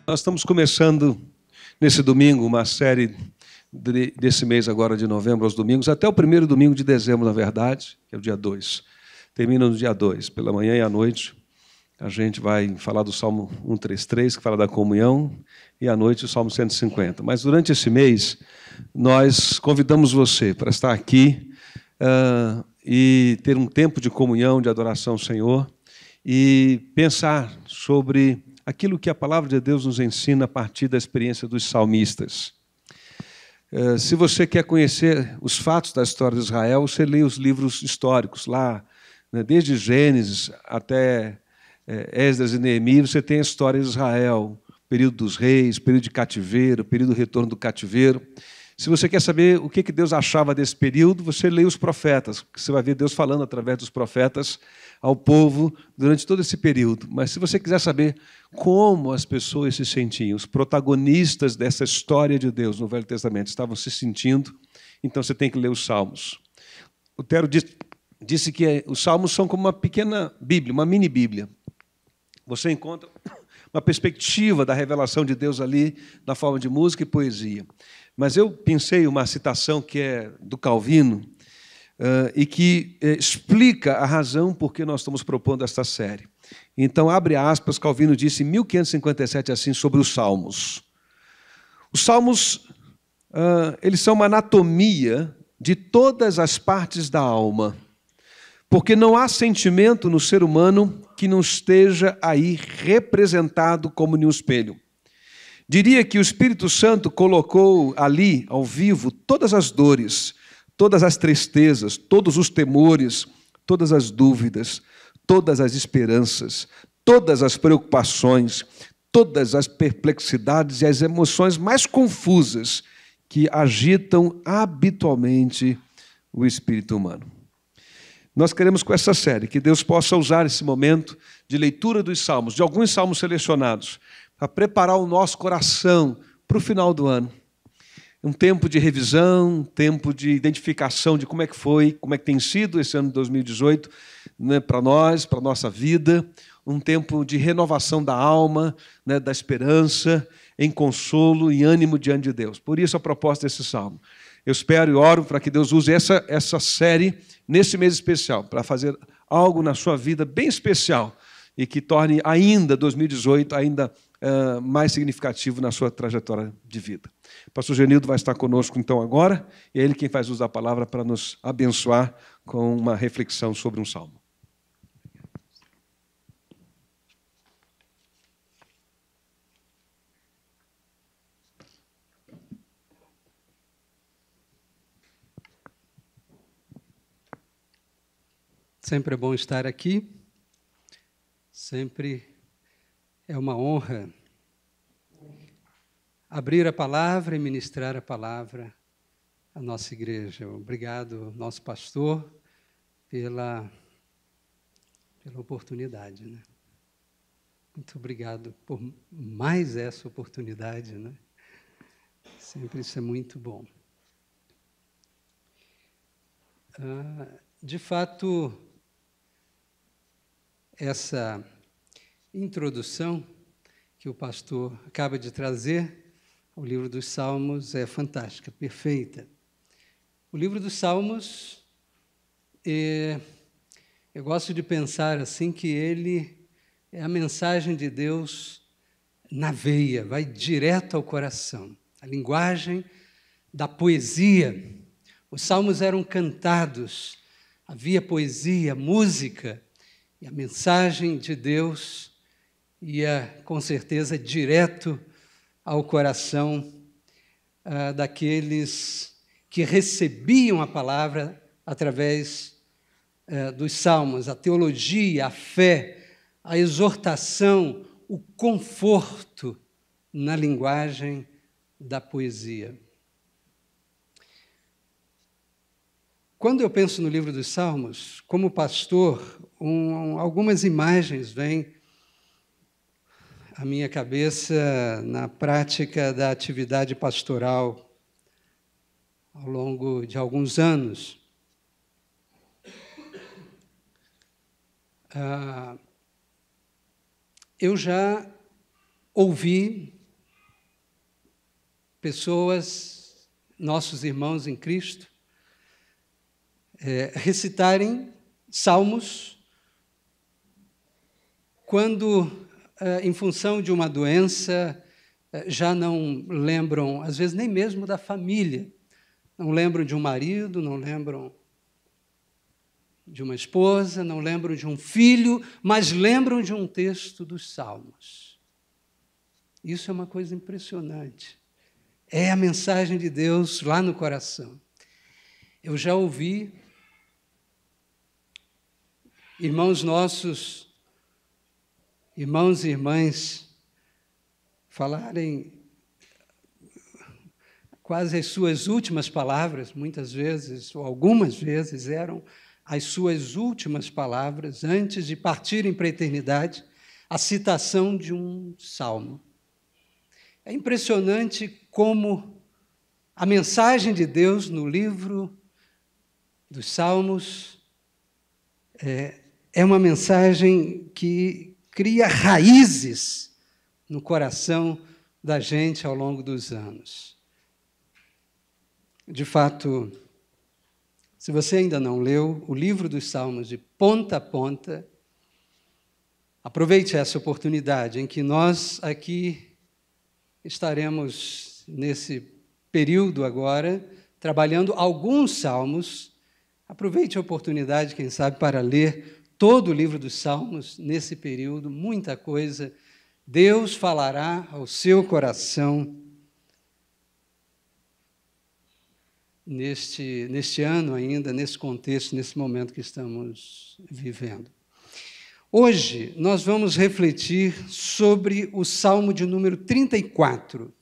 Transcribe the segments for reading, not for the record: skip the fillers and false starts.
Nós estamos começando, nesse domingo, uma série desse mês agora de novembro, aos domingos, até o primeiro domingo de dezembro, na verdade, que é o dia 2. Termina no dia 2, pela manhã e à noite. A gente vai falar do Salmo 133, que fala da comunhão, e à noite o Salmo 150. Mas durante esse mês, nós convidamos você para estar aqui e ter um tempo de comunhão, de adoração ao Senhor, e pensar sobre aquilo que a palavra de Deus nos ensina a partir da experiência dos salmistas. Se você quer conhecer os fatos da história de Israel, você lê os livros históricos lá, né, desde Gênesis até Esdras e Neemias, você tem a história de Israel, período dos reis, período de cativeiro, período do retorno do cativeiro. Se você quer saber o que Deus achava desse período, você lê os profetas, que você vai ver Deus falando através dos profetas ao povo durante todo esse período. Mas se você quiser saber como as pessoas se sentiam, os protagonistas dessa história de Deus no Velho Testamento estavam se sentindo, então você tem que ler os Salmos. Lutero disse que os Salmos são como uma pequena Bíblia, uma mini-Bíblia. Você encontra uma perspectiva da revelação de Deus ali, na forma de música e poesia. Mas eu pensei uma citação que é do Calvino e que explica a razão por que nós estamos propondo esta série. Então, abre aspas, Calvino disse em 1557 assim sobre os Salmos. Os Salmos eles são uma anatomia de todas as partes da alma, porque não há sentimento no ser humano que não esteja aí representado como em um espelho. Diria que o Espírito Santo colocou ali, ao vivo, todas as dores, todas as tristezas, todos os temores, todas as dúvidas, todas as esperanças, todas as preocupações, todas as perplexidades e as emoções mais confusas que agitam habitualmente o espírito humano. Nós queremos, com essa série, que Deus possa usar esse momento de leitura dos Salmos, de alguns Salmos selecionados, para preparar o nosso coração para o final do ano. Um tempo de revisão, um tempo de identificação de como é que foi, como é que tem sido esse ano de 2018, né, para nós, para a nossa vida, um tempo de renovação da alma, né, da esperança, em consolo e ânimo diante de Deus. Por isso a proposta desse Salmo. Eu espero e oro para que Deus use essa série nesse mês especial, para fazer algo na sua vida bem especial e que torne ainda 2018 ainda mais significativo na sua trajetória de vida. O pastor Genildo vai estar conosco, então, agora, e é ele quem faz uso da palavra para nos abençoar com uma reflexão sobre um salmo. Sempre é bom estar aqui, sempre é uma honra abrir a palavra e ministrar a palavra à nossa igreja. Obrigado, nosso pastor, pela oportunidade, né? Muito obrigado por mais essa oportunidade, né? Sempre isso é muito bom. De fato, essa introdução que o pastor acaba de trazer ao livro dos Salmos é fantástica, perfeita. O livro dos Salmos, eu gosto de pensar assim que ele é a mensagem de Deus na veia, vai direto ao coração. A linguagem da poesia. Os Salmos eram cantados, havia poesia, música, e a mensagem de Deus ia, com certeza, direto ao coração daqueles que recebiam a palavra através dos Salmos, a teologia, a fé, a exortação, o conforto na linguagem da poesia. Quando eu penso no livro dos Salmos, como pastor, algumas imagens vêm à minha cabeça na prática da atividade pastoral ao longo de alguns anos. Eu já ouvi pessoas, nossos irmãos em Cristo, recitarem salmos quando, em função de uma doença, já não lembram, às vezes, nem mesmo da família. Não lembram de um marido, não lembram de uma esposa, não lembram de um filho, mas lembram de um texto dos Salmos. Isso é uma coisa impressionante. É a mensagem de Deus lá no coração. Eu já ouvi irmãos nossos, irmãos e irmãs, falarem quase as suas últimas palavras, muitas vezes, ou algumas vezes, eram as suas últimas palavras, antes de partirem para a eternidade, a citação de um salmo. É impressionante como a mensagem de Deus no livro dos Salmos é uma mensagem que cria raízes no coração da gente ao longo dos anos. De fato, se você ainda não leu o livro dos Salmos de ponta a ponta, aproveite essa oportunidade em que nós aqui estaremos nesse período agora, trabalhando alguns salmos. Aproveite a oportunidade, quem sabe, para ler todo o livro dos Salmos nesse período, muita coisa. Deus falará ao seu coração neste ano ainda, nesse contexto, nesse momento que estamos vivendo. Hoje, nós vamos refletir sobre o Salmo de número 34.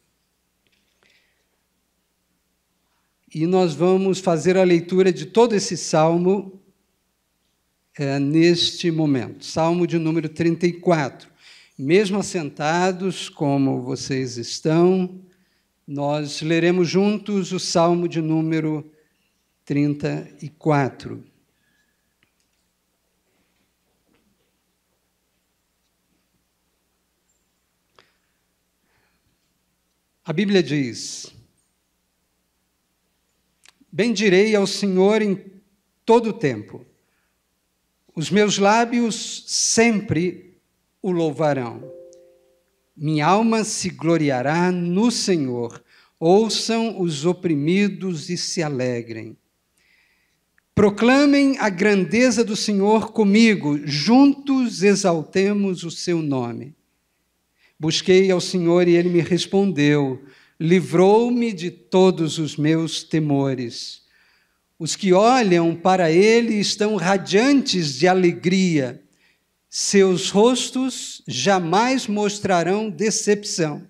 E nós vamos fazer a leitura de todo esse salmo neste momento. Salmo de número 34. Mesmo assentados como vocês estão, nós leremos juntos o Salmo de número 34. A Bíblia diz: bendirei ao Senhor em todo o tempo, os meus lábios sempre o louvarão. Minha alma se gloriará no Senhor. Ouçam os oprimidos e se alegrem. Proclamem a grandeza do Senhor comigo, juntos exaltemos o seu nome. Busquei ao Senhor e ele me respondeu, livrou-me de todos os meus temores. Os que olham para ele estão radiantes de alegria. Seus rostos jamais mostrarão decepção.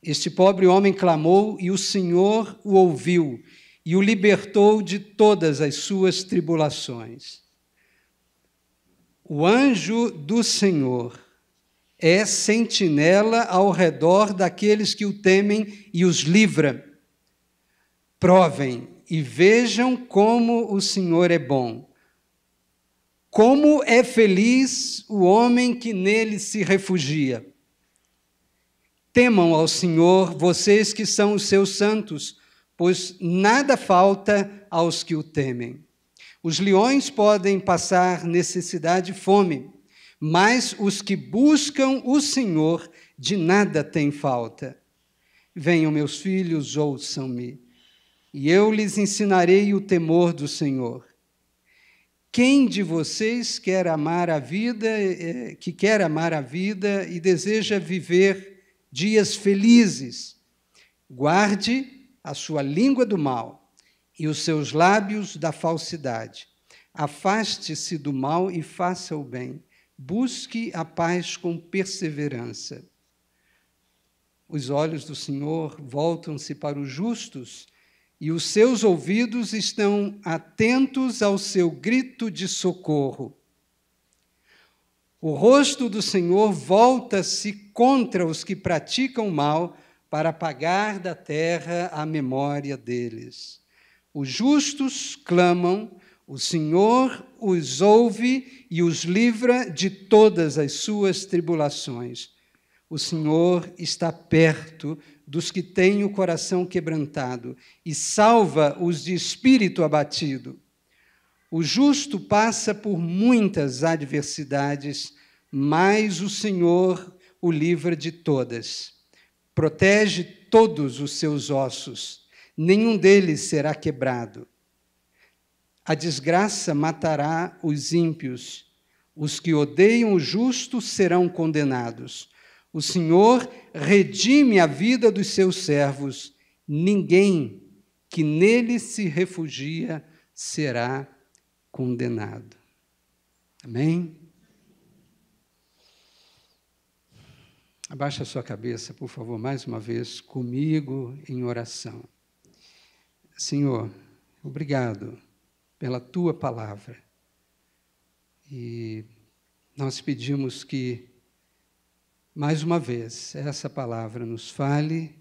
Este pobre homem clamou e o Senhor o ouviu e o libertou de todas as suas tribulações. O anjo do Senhor é sentinela ao redor daqueles que o temem e os livra. Provem e vejam como o Senhor é bom. Como é feliz o homem que nele se refugia. Temam ao Senhor, vocês que são os seus santos, pois nada falta aos que o temem. Os leões podem passar necessidade e fome, mas os que buscam o Senhor de nada têm falta. Venham, meus filhos, ouçam-me, e eu lhes ensinarei o temor do Senhor. Quem de vocês quer amar a vida e deseja viver dias felizes? Guarde a sua língua do mal e os seus lábios da falsidade. Afaste-se do mal e faça o bem. Busque a paz com perseverança. Os olhos do Senhor voltam-se para os justos e os seus ouvidos estão atentos ao seu grito de socorro. O rosto do Senhor volta-se contra os que praticam mal para apagar da terra a memória deles. Os justos clamam, o Senhor os ouve e os livra de todas as suas tribulações. O Senhor está perto dos que têm o coração quebrantado e salva os de espírito abatido. O justo passa por muitas adversidades, mas o Senhor o livra de todas. Protege todos os seus ossos, nenhum deles será quebrado. A desgraça matará os ímpios, os que odeiam o justo serão condenados. O Senhor redime a vida dos seus servos, ninguém que nele se refugia será condenado. Amém? Abaixa a sua cabeça, por favor, mais uma vez, comigo em oração. Senhor, obrigado pela Tua palavra. E nós pedimos que, mais uma vez, essa palavra nos fale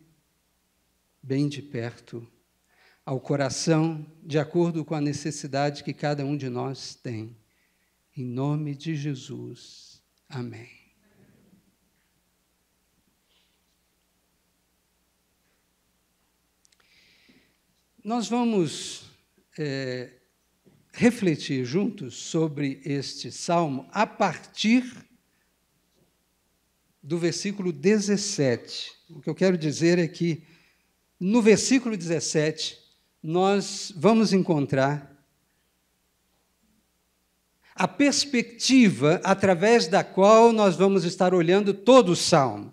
bem de perto ao coração, de acordo com a necessidade que cada um de nós tem. Em nome de Jesus. Amém. Nós vamos refletir juntos sobre este salmo a partir do versículo 17. O que eu quero dizer é que, no versículo 17, nós vamos encontrar a perspectiva através da qual nós vamos estar olhando todo o salmo.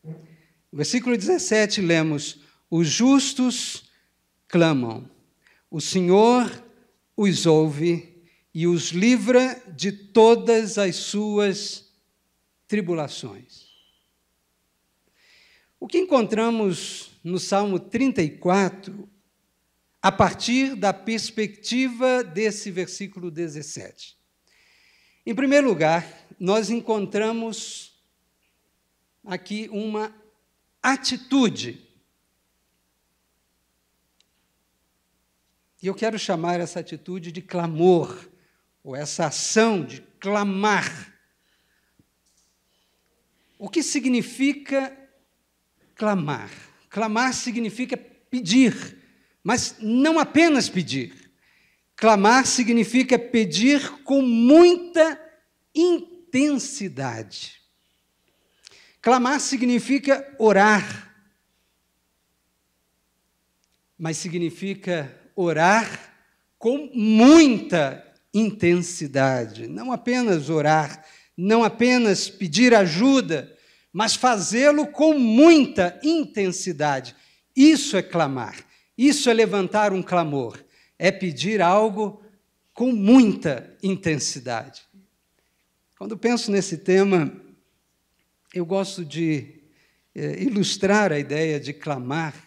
No versículo 17, lemos: os justos clamam, o Senhor os ouve e os livra de todas as suas tribulações. O que encontramos no Salmo 34, a partir da perspectiva desse versículo 17? Em primeiro lugar, nós encontramos aqui uma atitude. E eu quero chamar essa atitude de clamor, ou essa ação de clamar. O que significa clamar? Clamar significa pedir, mas não apenas pedir. Clamar significa pedir com muita intensidade. Clamar significa orar, mas significa orar com muita intensidade. Não apenas orar, não apenas pedir ajuda, mas fazê-lo com muita intensidade. Isso é clamar, isso é levantar um clamor, é pedir algo com muita intensidade. Quando penso nesse tema, eu gosto de ilustrar a ideia de clamar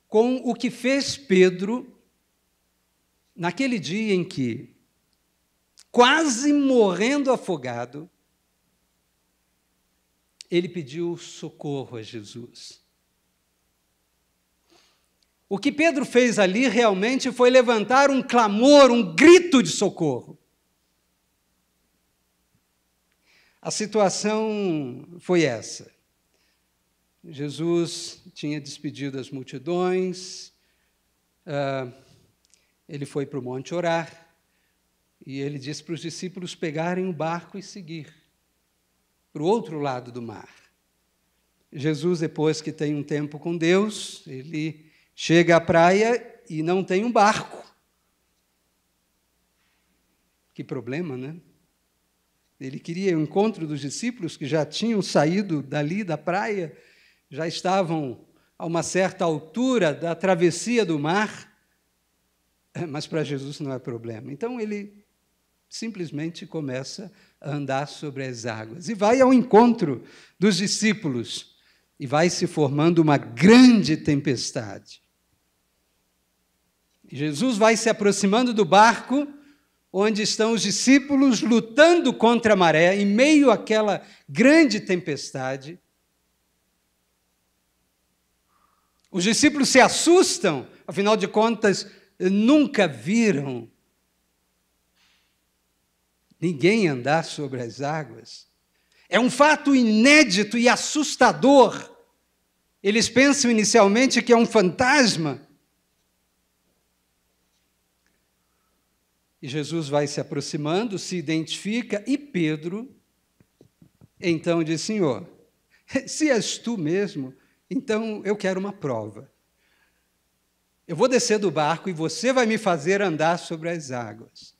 com o que fez Pedro naquele dia em que, quase morrendo afogado, ele pediu socorro a Jesus. O que Pedro fez ali realmente foi levantar um clamor, um grito de socorro. A situação foi essa. Jesus tinha despedido as multidões, ele foi para o monte orar, e ele disse para os discípulos pegarem o barco e seguir para o outro lado do mar. Jesus, depois que tem um tempo com Deus, ele chega à praia e não tem um barco. Que problema, né? Ele queria o encontro dos discípulos que já tinham saído dali da praia, já estavam a uma certa altura da travessia do mar, mas para Jesus não é problema. Então, ele simplesmente começa a andar sobre as águas e vai ao encontro dos discípulos e vai se formando uma grande tempestade. Jesus vai se aproximando do barco onde estão os discípulos lutando contra a maré, em meio àquela grande tempestade. Os discípulos se assustam, afinal de contas, nunca viram ninguém andar sobre as águas. É um fato inédito e assustador. Eles pensam inicialmente que é um fantasma. E Jesus vai se aproximando, se identifica, e Pedro então diz: Senhor, se és tu mesmo, então eu quero uma prova. Eu vou descer do barco e você vai me fazer andar sobre as águas.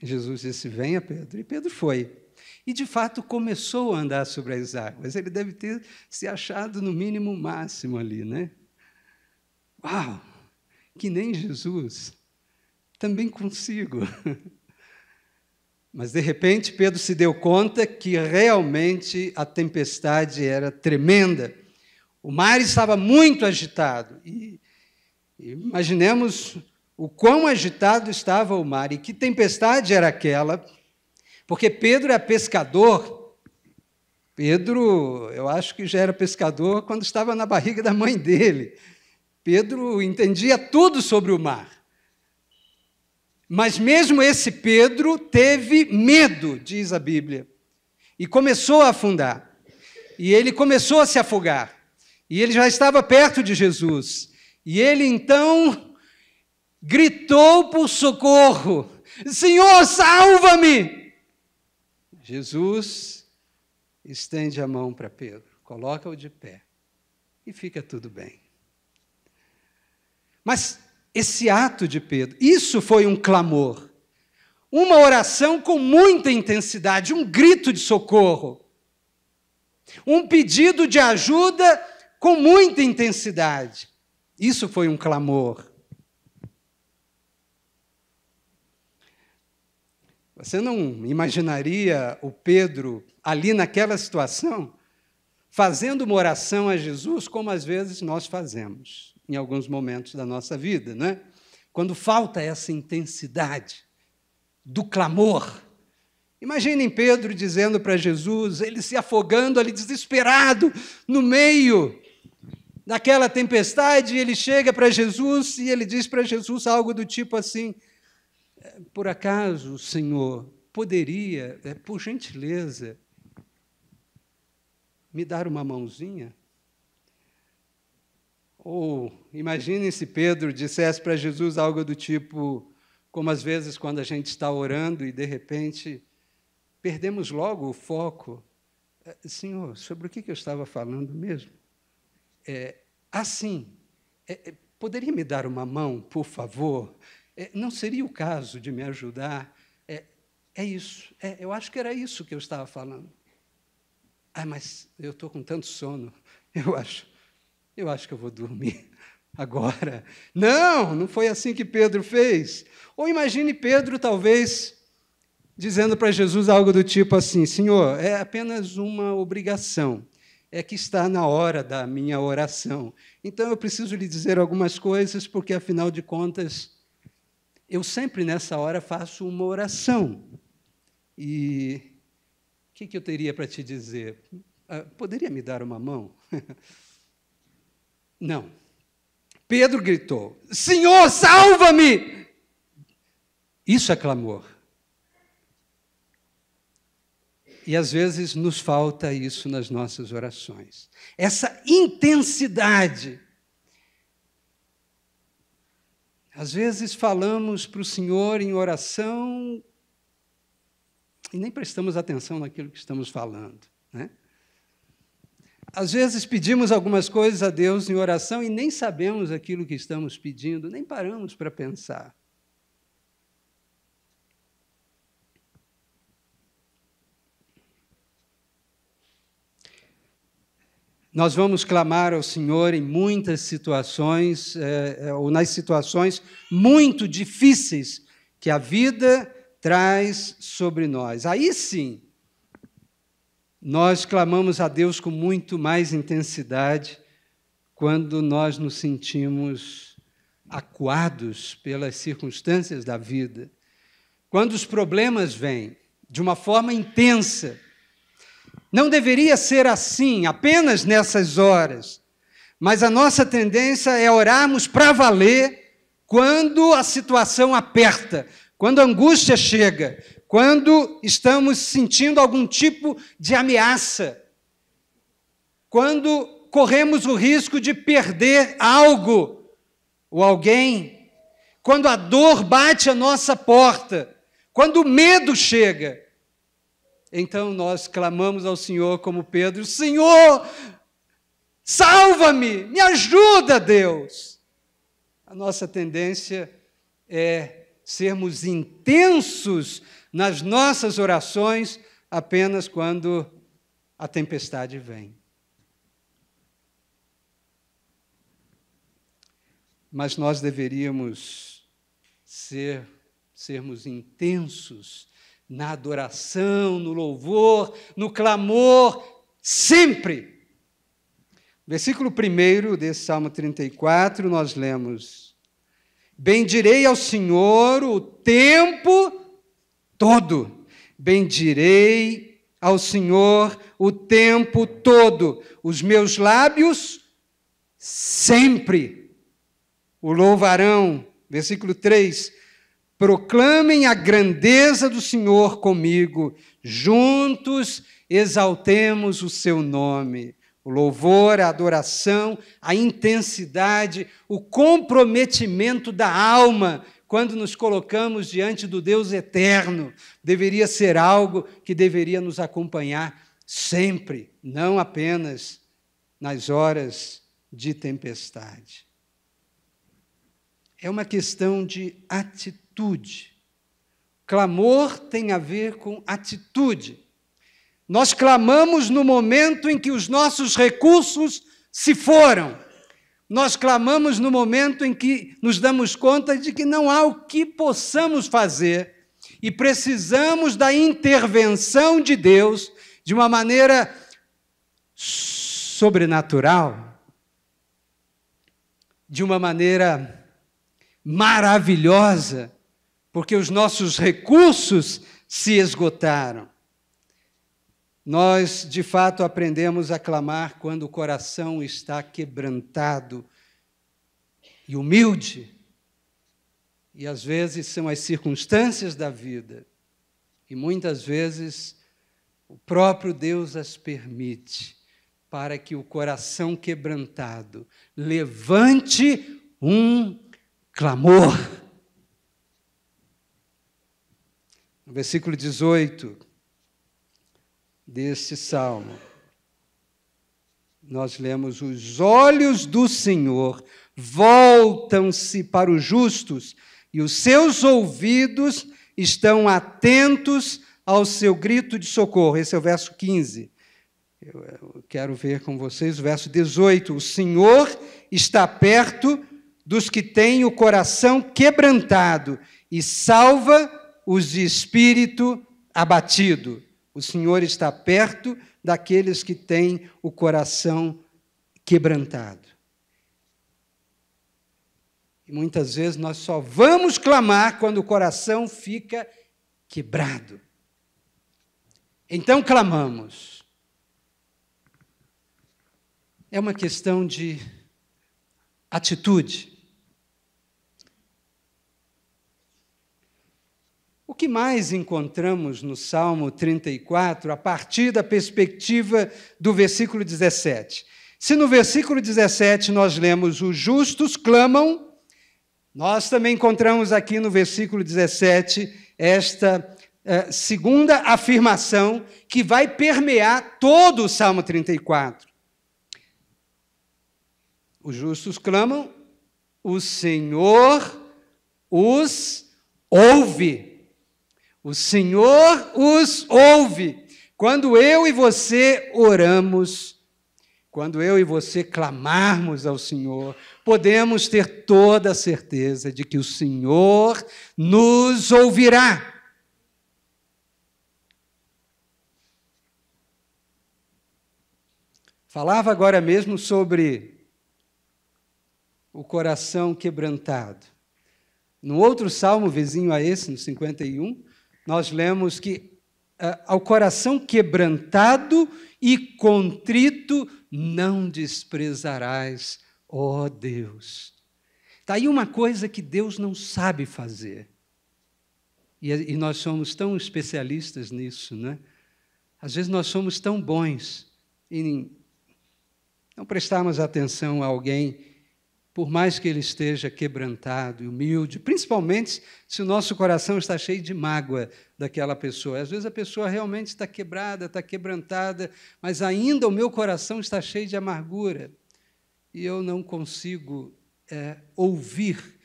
Jesus disse: venha, Pedro. E Pedro foi. E, de fato, começou a andar sobre as águas. Ele deve ter se achado no mínimo máximo ali, né? Uau! Que nem Jesus. Também consigo. Mas, de repente, Pedro se deu conta que realmente a tempestade era tremenda. O mar estava muito agitado. E imaginemos o quão agitado estava o mar e que tempestade era aquela, porque Pedro é pescador. Pedro, eu acho que já era pescador quando estava na barriga da mãe dele. Pedro entendia tudo sobre o mar. Mas mesmo esse Pedro teve medo, diz a Bíblia, e começou a afundar. E ele começou a se afogar. E ele já estava perto de Jesus. E ele, então, gritou por socorro: Senhor, salva-me! Jesus estende a mão para Pedro, coloca-o de pé e fica tudo bem. Mas esse ato de Pedro, isso foi um clamor, uma oração com muita intensidade, um grito de socorro, um pedido de ajuda com muita intensidade. Isso foi um clamor. Você não imaginaria o Pedro ali naquela situação fazendo uma oração a Jesus como às vezes nós fazemos em alguns momentos da nossa vida, né? Quando falta essa intensidade do clamor. Imaginem Pedro dizendo para Jesus, ele se afogando ali desesperado no meio daquela tempestade, ele chega para Jesus e ele diz para Jesus algo do tipo assim: por acaso o Senhor poderia, por gentileza, me dar uma mãozinha? Ou imaginem se Pedro dissesse para Jesus algo do tipo, como às vezes quando a gente está orando e de repente perdemos logo o foco. Senhor, sobre o que eu estava falando mesmo? Poderia me dar uma mão, por favor? Não seria o caso de me ajudar? Isso. Eu acho que era isso que eu estava falando. Mas eu estou com tanto sono. Eu acho que eu vou dormir agora. Não foi assim que Pedro fez. Ou imagine Pedro, talvez, dizendo para Jesus algo do tipo assim: Senhor, é apenas uma obrigação. É que está na hora da minha oração. Então, eu preciso lhe dizer algumas coisas, porque, afinal de contas, eu sempre, nessa hora, faço uma oração. E o que eu teria para te dizer? Poderia me dar uma mão? Não. Pedro gritou: Senhor, salva-me! Isso é clamor. E, às vezes, nos falta isso nas nossas orações. Essa intensidade. Às vezes, falamos para o Senhor em oração e nem prestamos atenção naquilo que estamos falando, né? Às vezes, pedimos algumas coisas a Deus em oração e nem sabemos aquilo que estamos pedindo, nem paramos para pensar. Nós vamos clamar ao Senhor em muitas situações, ou nas situações muito difíceis que a vida traz sobre nós. Aí sim, nós clamamos a Deus com muito mais intensidade quando nós nos sentimos acuados pelas circunstâncias da vida, quando os problemas vêm de uma forma intensa. Não deveria ser assim, apenas nessas horas, mas a nossa tendência é orarmos para valer quando a situação aperta, quando a angústia chega, quando estamos sentindo algum tipo de ameaça, quando corremos o risco de perder algo ou alguém, quando a dor bate à nossa porta, quando o medo chega, então nós clamamos ao Senhor como Pedro: Senhor, salva-me, me ajuda, Deus. A nossa tendência é sermos intensos nas nossas orações apenas quando a tempestade vem. Mas nós deveríamos sermos intensos na adoração, no louvor, no clamor, sempre. Versículo 1 desse Salmo 34, nós lemos: bendirei ao Senhor o tempo todo, bendirei ao Senhor o tempo todo, os meus lábios sempre o louvarão. Versículo 3, proclamem a grandeza do Senhor comigo, juntos exaltemos o seu nome. O louvor, a adoração, a intensidade, o comprometimento da alma, quando nos colocamos diante do Deus eterno, deveria ser algo que deveria nos acompanhar sempre, não apenas nas horas de tempestade. É uma questão de atitude. Clamor tem a ver com atitude. Nós clamamos no momento em que os nossos recursos se foram. Nós clamamos no momento em que nos damos conta de que não há o que possamos fazer e precisamos da intervenção de Deus de uma maneira sobrenatural, de uma maneira maravilhosa, porque os nossos recursos se esgotaram. Nós, de fato, aprendemos a clamar quando o coração está quebrantado e humilde. E, às vezes, são as circunstâncias da vida. E, muitas vezes, o próprio Deus as permite para que o coração quebrantado levante um clamor. No versículo 18... deste salmo, nós lemos: os olhos do Senhor voltam-se para os justos e os seus ouvidos estão atentos ao seu grito de socorro. Esse é o verso 15. Eu quero ver com vocês o verso 18. O Senhor está perto dos que têm o coração quebrantado e salva os de espírito abatido. O Senhor está perto daqueles que têm o coração quebrantado. E muitas vezes nós só vamos clamar quando o coração fica quebrado. Então clamamos. É uma questão de atitude. O que mais encontramos no Salmo 34, a partir da perspectiva do versículo 17? Se no versículo 17 nós lemos: os justos clamam, nós também encontramos aqui no versículo 17 esta segunda afirmação que vai permear todo o Salmo 34. Os justos clamam, o Senhor os ouve. O Senhor os ouve. Quando eu e você oramos, quando eu e você clamarmos ao Senhor, podemos ter toda a certeza de que o Senhor nos ouvirá. Falava agora mesmo sobre o coração quebrantado. No outro salmo vizinho a esse, no 51, nós lemos que ao coração quebrantado e contrito não desprezarás, ó Deus. Está aí uma coisa que Deus não sabe fazer. E nós somos tão especialistas nisso, né? Às vezes nós somos tão bons em não prestarmos atenção a alguém, por mais que ele esteja quebrantado e humilde, principalmente se o nosso coração está cheio de mágoa daquela pessoa. Às vezes a pessoa realmente está quebrada, está quebrantada, mas ainda o meu coração está cheio de amargura. E eu não consigo ouvir,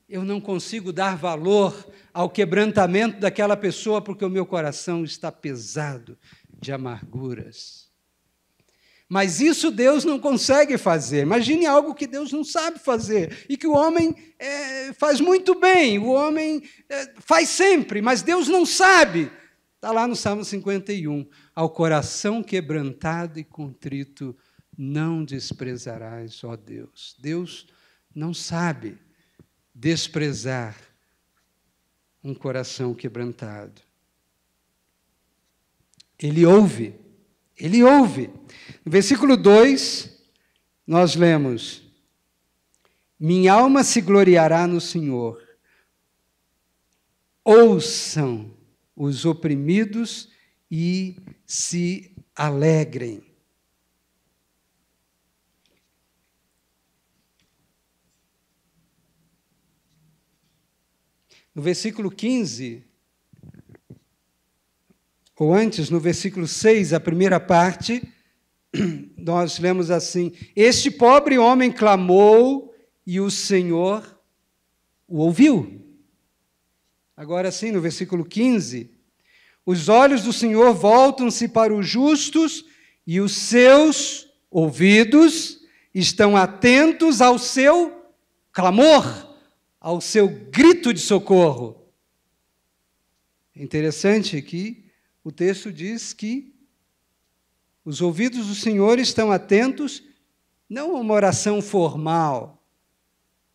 eu não consigo dar valor ao quebrantamento daquela pessoa, porque o meu coração está pesado de amarguras. Mas isso Deus não consegue fazer. Imagine algo que Deus não sabe fazer e que o homem faz muito bem, o homem faz sempre, mas Deus não sabe. Está lá no Salmo 51. Ao coração quebrantado e contrito não desprezarás, ó Deus. Deus não sabe desprezar um coração quebrantado. Ele ouve. Ele ouve. No versículo 2, nós lemos: minha alma se gloriará no Senhor. Ouçam os oprimidos e se alegrem. No versículo 15, ou antes, no versículo 6, a primeira parte, nós lemos assim: este pobre homem clamou e o Senhor o ouviu. Agora sim, no versículo 15, os olhos do Senhor voltam-se para os justos e os seus ouvidos estão atentos ao seu clamor, ao seu grito de socorro. É interessante que o texto diz que os ouvidos do Senhor estão atentos, não a uma oração formal,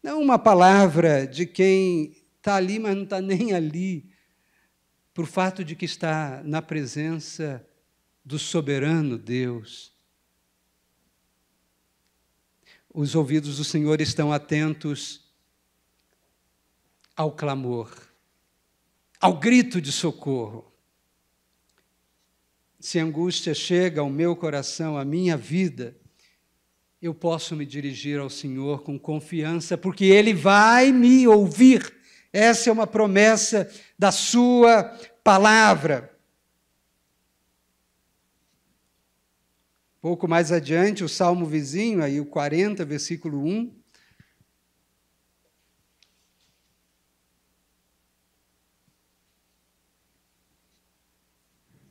não uma palavra de quem está ali, mas não está nem ali, por fato de que está na presença do soberano Deus. Os ouvidos do Senhor estão atentos ao clamor, ao grito de socorro. Se a angústia chega ao meu coração, à minha vida, eu posso me dirigir ao Senhor com confiança, porque Ele vai me ouvir. Essa é uma promessa da sua palavra. Pouco mais adiante, o salmo vizinho, aí o 40, versículo 1.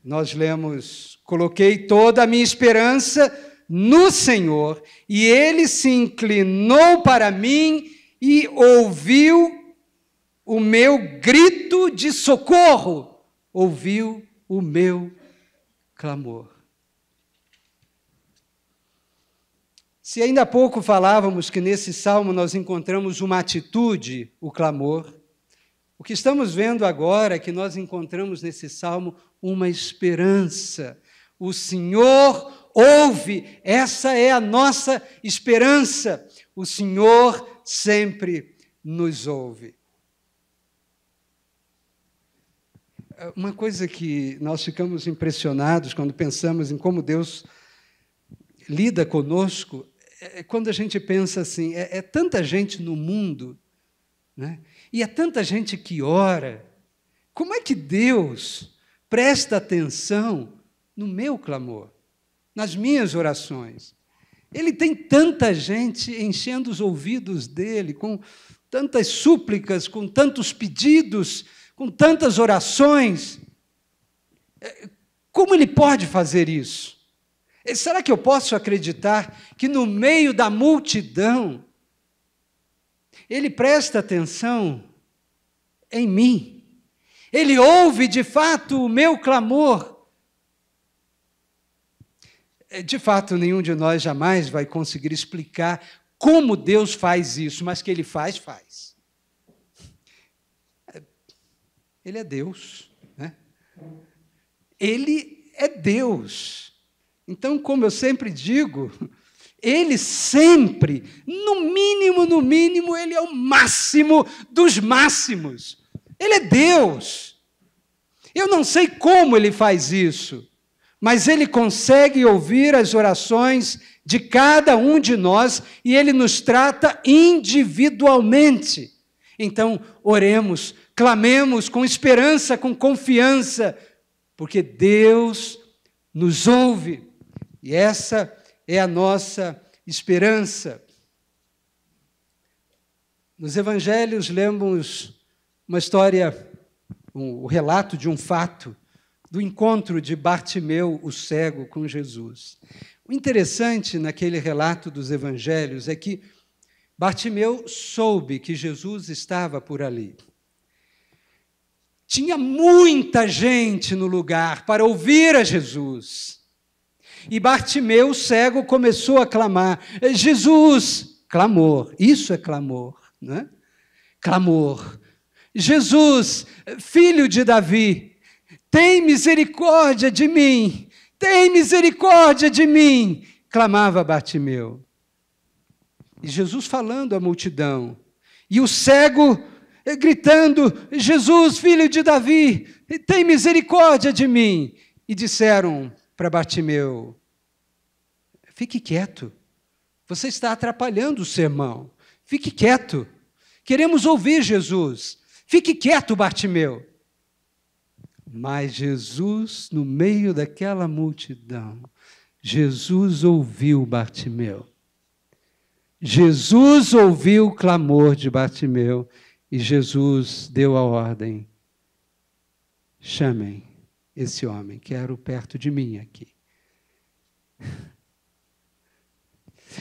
Nós lemos: coloquei toda a minha esperança no Senhor, e Ele se inclinou para mim e ouviu o meu grito de socorro, ouviu o meu clamor. Se ainda há pouco falávamos que nesse salmo nós encontramos uma atitude, o clamor, o que estamos vendo agora é que nós encontramos nesse salmo uma esperança. O Senhor ouve, essa é a nossa esperança. O Senhor sempre nos ouve. Uma coisa que nós ficamos impressionados quando pensamos em como Deus lida conosco, é quando a gente pensa assim, é tanta gente no mundo, né? E é tanta gente que ora, como é que Deus presta atenção no meu clamor, nas minhas orações? Ele tem tanta gente enchendo os ouvidos dele, com tantas súplicas, com tantos pedidos, com tantas orações. Como ele pode fazer isso? Será que eu posso acreditar que no meio da multidão Ele presta atenção em mim? Ele ouve de fato o meu clamor? De fato, nenhum de nós jamais vai conseguir explicar como Deus faz isso, mas que Ele faz, faz. Ele é Deus, né? Ele é Deus. Então, como eu sempre digo, Ele sempre, no mínimo, Ele é o máximo dos máximos. Ele é Deus. Eu não sei como ele faz isso, mas ele consegue ouvir as orações de cada um de nós e ele nos trata individualmente. Então, oremos, clamemos com esperança, com confiança, porque Deus nos ouve. E essa é a nossa esperança. Nos evangelhos lemos uma história, o relato de um fato, do encontro de Bartimeu, o cego, com Jesus. O interessante naquele relato dos evangelhos é que Bartimeu soube que Jesus estava por ali. Tinha muita gente no lugar para ouvir a Jesus. E Bartimeu, cego, começou a clamar, Jesus, clamor, isso é clamor, não é? Clamor. Jesus, filho de Davi, tem misericórdia de mim, tem misericórdia de mim, clamava Bartimeu. E Jesus falando à multidão, e o cego gritando, Jesus, filho de Davi, tem misericórdia de mim. E disseram para Bartimeu, fique quieto, você está atrapalhando o sermão, fique quieto, queremos ouvir Jesus, fique quieto, Bartimeu. Mas Jesus, no meio daquela multidão, Jesus ouviu Bartimeu. Jesus ouviu o clamor de Bartimeu e Jesus deu a ordem, chamem esse homem, quero perto de mim aqui.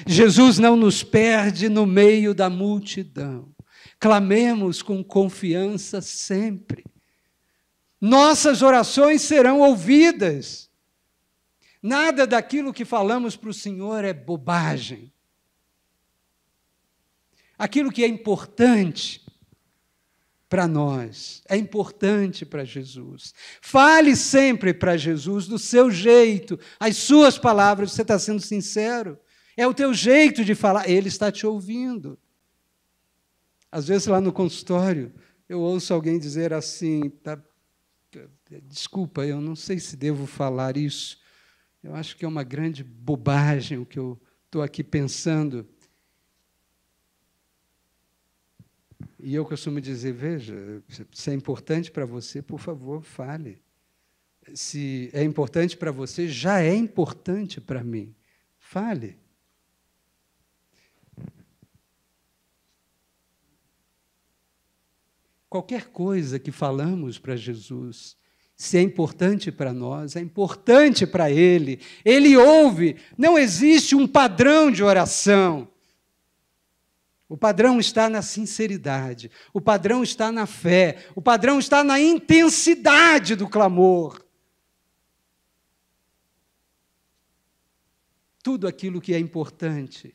Jesus não nos perde no meio da multidão. Clamemos com confiança sempre. Nossas orações serão ouvidas. Nada daquilo que falamos para o Senhor é bobagem. Aquilo que é importante para nós, é importante para Jesus. Fale sempre para Jesus do seu jeito, as suas palavras, você está sendo sincero. É o teu jeito de falar, Ele está te ouvindo. Às vezes lá no consultório, eu ouço alguém dizer assim, desculpa, eu não sei se devo falar isso, eu acho que é uma grande bobagem o que eu estou aqui pensando. E eu costumo dizer, veja, se é importante para você, por favor, fale. Se é importante para você, já é importante para mim. Fale. Qualquer coisa que falamos para Jesus, se é importante para nós, é importante para Ele. Ele ouve. Não existe um padrão de oração. O padrão está na sinceridade, o padrão está na fé, o padrão está na intensidade do clamor. Tudo aquilo que é importante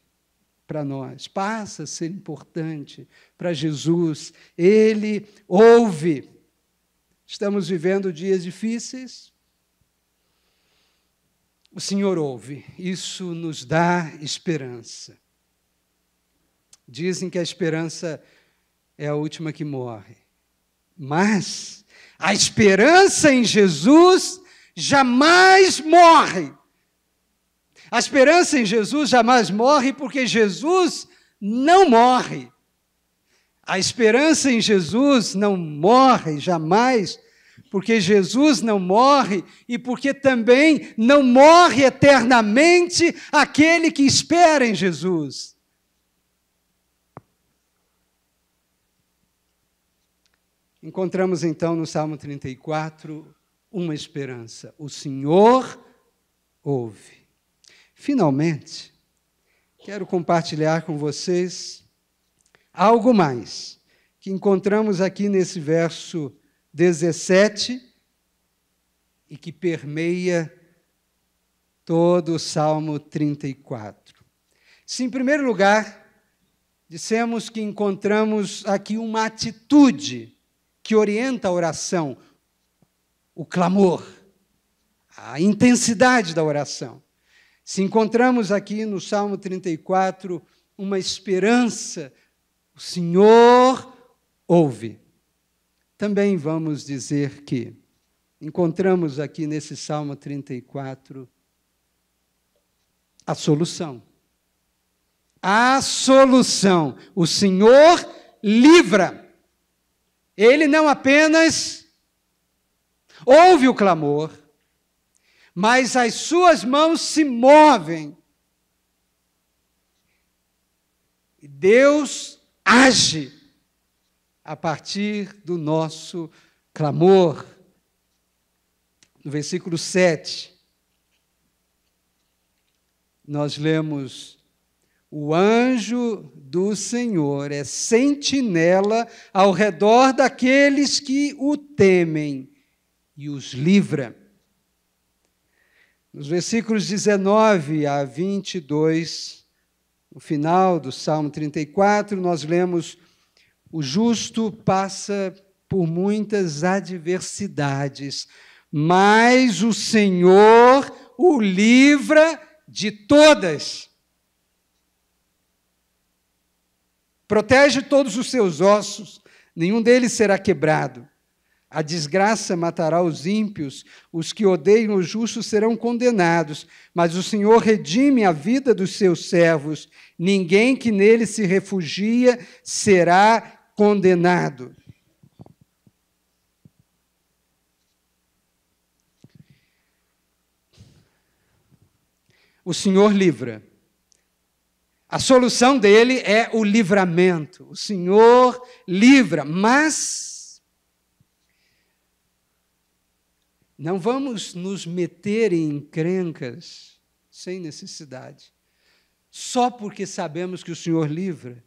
para nós passa a ser importante para Jesus. Ele ouve. Estamos vivendo dias difíceis. O Senhor ouve. Isso nos dá esperança. Dizem que a esperança é a última que morre. Mas a esperança em Jesus jamais morre. A esperança em Jesus jamais morre porque Jesus não morre. A esperança em Jesus não morre jamais porque Jesus não morre e porque também não morre eternamente aquele que espera em Jesus. Encontramos então no Salmo 34 uma esperança. O Senhor ouve. Finalmente, quero compartilhar com vocês algo mais que encontramos aqui nesse verso 17 e que permeia todo o Salmo 34. Se, em primeiro lugar, dissemos que encontramos aqui uma atitude que orienta a oração, o clamor, a intensidade da oração. Se encontramos aqui no Salmo 34 uma esperança, o Senhor ouve. também vamos dizer que encontramos aqui nesse Salmo 34 a solução. A solução. O Senhor livra. Ele não apenas ouve o clamor, mas as suas mãos se movem. E Deus age a partir do nosso clamor. No versículo 7, nós lemos: o anjo do Senhor é sentinela ao redor daqueles que o temem e os livra. Nos versículos 19 a 22, no final do Salmo 34, nós lemos: o justo passa por muitas adversidades, mas o Senhor o livra de todas. Protege todos os seus ossos, nenhum deles será quebrado. A desgraça matará os ímpios, os que odeiam o justo serão condenados, mas o Senhor redime a vida dos seus servos. Ninguém que nele se refugia será condenado. O Senhor livra. A solução dele é o livramento. O Senhor livra, mas não vamos nos meter em encrencas sem necessidade, só porque sabemos que o Senhor livra.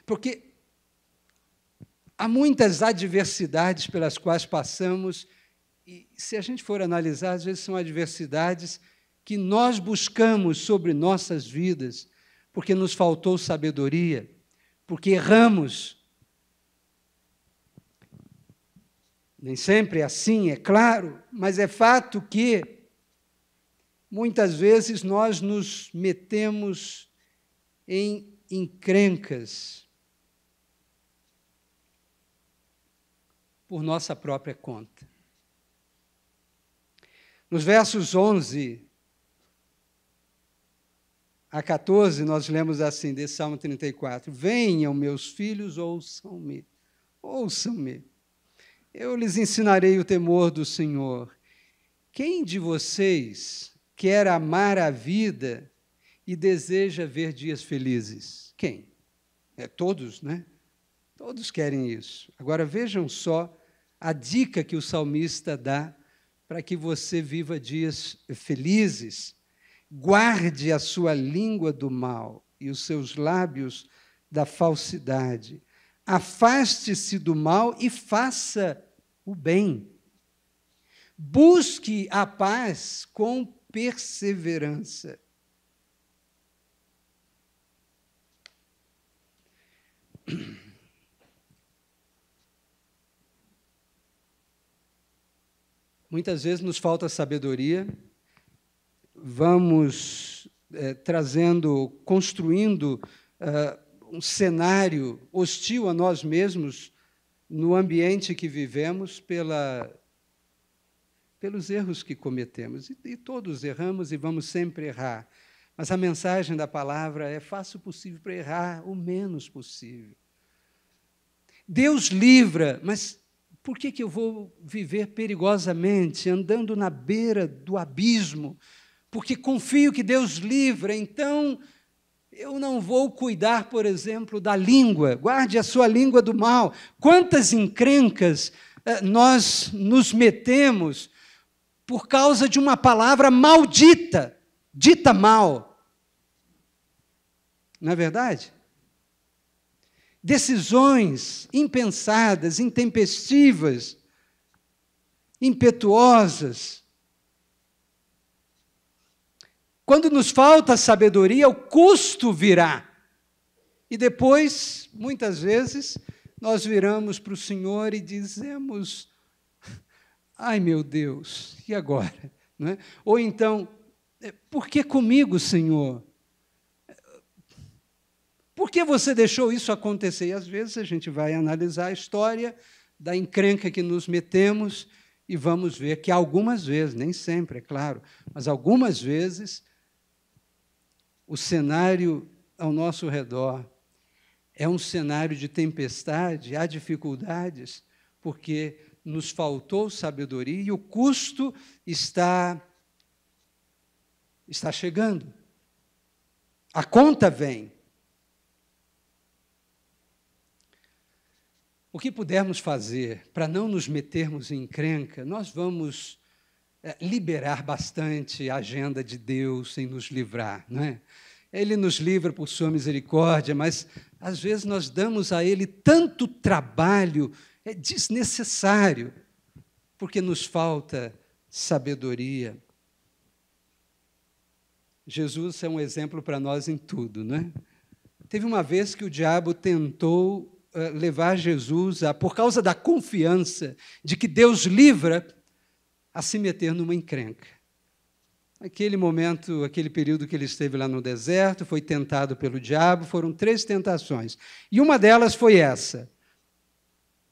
Porque há muitas adversidades pelas quais passamos, e se a gente for analisar, às vezes são adversidades que nós buscamos sobre nossas vidas, porque nos faltou sabedoria, porque erramos. Nem sempre é assim, é claro, mas é fato que muitas vezes nós nos metemos em encrencas por nossa própria conta. Nos versos 11 a 14, nós lemos assim, desse Salmo 34, venham, meus filhos, ouçam-me, ouçam-me, eu lhes ensinarei o temor do Senhor. Quem de vocês quer amar a vida e deseja ver dias felizes? Quem? Todos, né? Todos querem isso. Agora, vejam só a dica que o salmista dá para que você viva dias felizes. Guarde a sua língua do mal e os seus lábios da falsidade. Afaste-se do mal e faça o bem. Busque a paz com perseverança. Muitas vezes nos falta sabedoria, vamos construindo um cenário hostil a nós mesmos no ambiente que vivemos pelos erros que cometemos. E todos erramos e vamos sempre errar. Mas a mensagem da palavra é: faça o possível para errar o menos possível. Deus livra, mas por que eu vou viver perigosamente, andando na beira do abismo? Porque confio que Deus livra, então eu não vou cuidar, por exemplo, da língua. Guarde a sua língua do mal. Quantas encrencas nós nos metemos por causa de uma palavra maldita, dita mal. Não é verdade? Decisões impensadas, intempestivas, impetuosas. Quando nos falta sabedoria, o custo virá. E depois, muitas vezes, nós viramos para o Senhor e dizemos: ai, meu Deus, e agora? Não é? Ou então, por que comigo, Senhor? Por que você deixou isso acontecer? E, às vezes, a gente vai analisar a história da encrenca que nos metemos e vamos ver que algumas vezes, nem sempre, é claro, mas algumas vezes, o cenário ao nosso redor é um cenário de tempestade, há dificuldades, porque nos faltou sabedoria e o custo está chegando. A conta vem. O que pudermos fazer para não nos metermos em encrenca, nós vamos liberar bastante a agenda de Deus em nos livrar, não é? Ele nos livra por sua misericórdia, mas às vezes nós damos a Ele tanto trabalho, é desnecessário, porque nos falta sabedoria. Jesus é um exemplo para nós em tudo, não é? Teve uma vez que o diabo tentou levar Jesus, por causa da confiança de que Deus livra, a se meter numa encrenca. Aquele momento, aquele período que ele esteve lá no deserto, foi tentado pelo diabo, foram 3 tentações. E uma delas foi essa.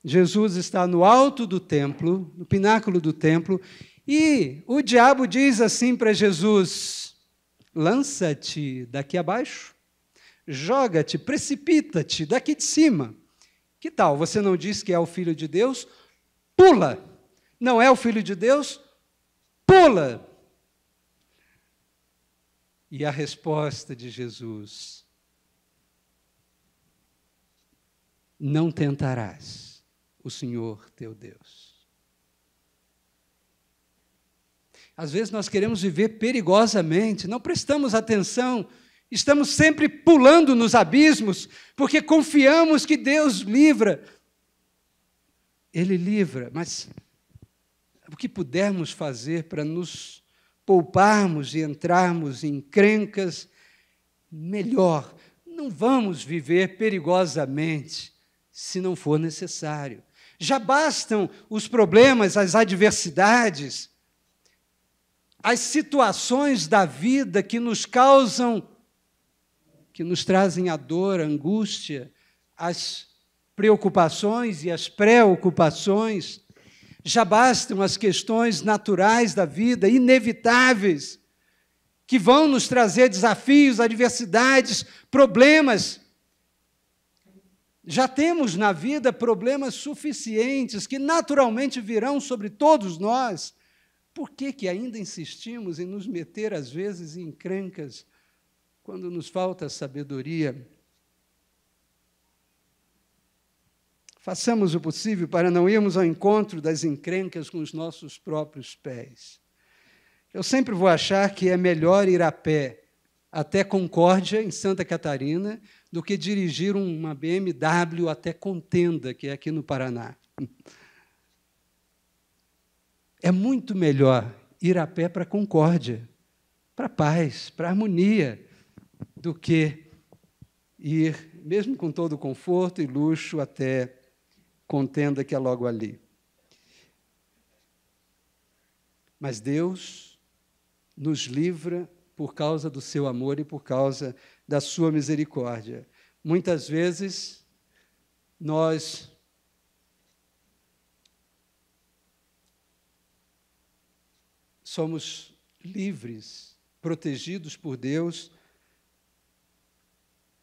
Jesus está no alto do templo, no pináculo do templo, e o diabo diz assim para Jesus: lança-te daqui abaixo, joga-te, precipita-te daqui de cima. Que tal? Você não diz que é o Filho de Deus? Pula! Não é o Filho de Deus? Pula! E a resposta de Jesus: não tentarás o Senhor teu Deus. Às vezes nós queremos viver perigosamente, não prestamos atenção, estamos sempre pulando nos abismos, porque confiamos que Deus livra. Ele livra, mas o que pudermos fazer para nos pouparmos e entrarmos em encrencas, melhor. Não vamos viver perigosamente se não for necessário. Já bastam os problemas, as adversidades, as situações da vida que nos causam, que nos trazem a dor, a angústia, as preocupações e as preocupações. Já bastam as questões naturais da vida, inevitáveis, que vão nos trazer desafios, adversidades, problemas. Já temos na vida problemas suficientes que naturalmente virão sobre todos nós. Por que ainda insistimos em nos meter, às vezes, em encrencas, quando nos falta sabedoria? Façamos o possível para não irmos ao encontro das encrencas com os nossos próprios pés. Eu sempre vou achar que é melhor ir a pé até Concórdia, em Santa Catarina, do que dirigir uma BMW até Contenda, que é aqui no Paraná. É muito melhor ir a pé para Concórdia, para a paz, para a harmonia, do que ir, mesmo com todo o conforto e luxo, até Contenda, que é logo ali. Mas Deus nos livra por causa do seu amor e por causa da sua misericórdia. Muitas vezes, nós somos livres, protegidos por Deus,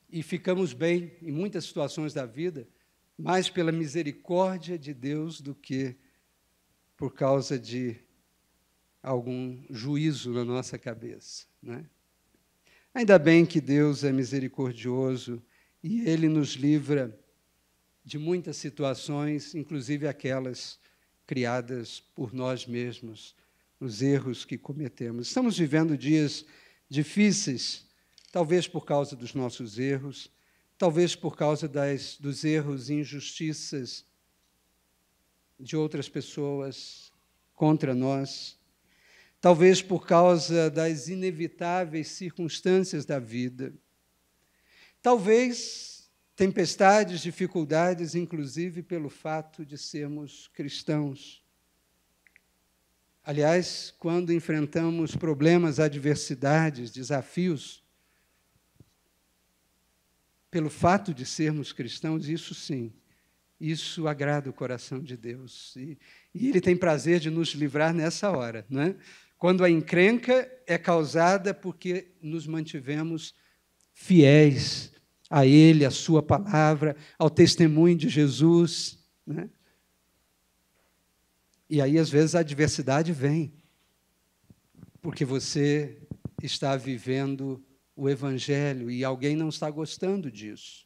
e ficamos bem em muitas situações da vida, mais pela misericórdia de Deus do que por causa de algum juízo na nossa cabeça, né? Ainda bem que Deus é misericordioso e Ele nos livra de muitas situações, inclusive aquelas criadas por nós mesmos, os erros que cometemos. Estamos vivendo dias difíceis, talvez por causa dos nossos erros, talvez por causa dos erros e injustiças de outras pessoas contra nós, talvez por causa das inevitáveis circunstâncias da vida, talvez tempestades, dificuldades, inclusive pelo fato de sermos cristãos. Aliás, quando enfrentamos problemas, adversidades, desafios, pelo fato de sermos cristãos, isso sim, isso agrada o coração de Deus. E Ele tem prazer de nos livrar nessa hora, não é? Quando a encrenca é causada porque nos mantivemos fiéis a Ele, à sua palavra, ao testemunho de Jesus, né? E aí, às vezes, a adversidade vem, porque você está vivendo o Evangelho e alguém não está gostando disso.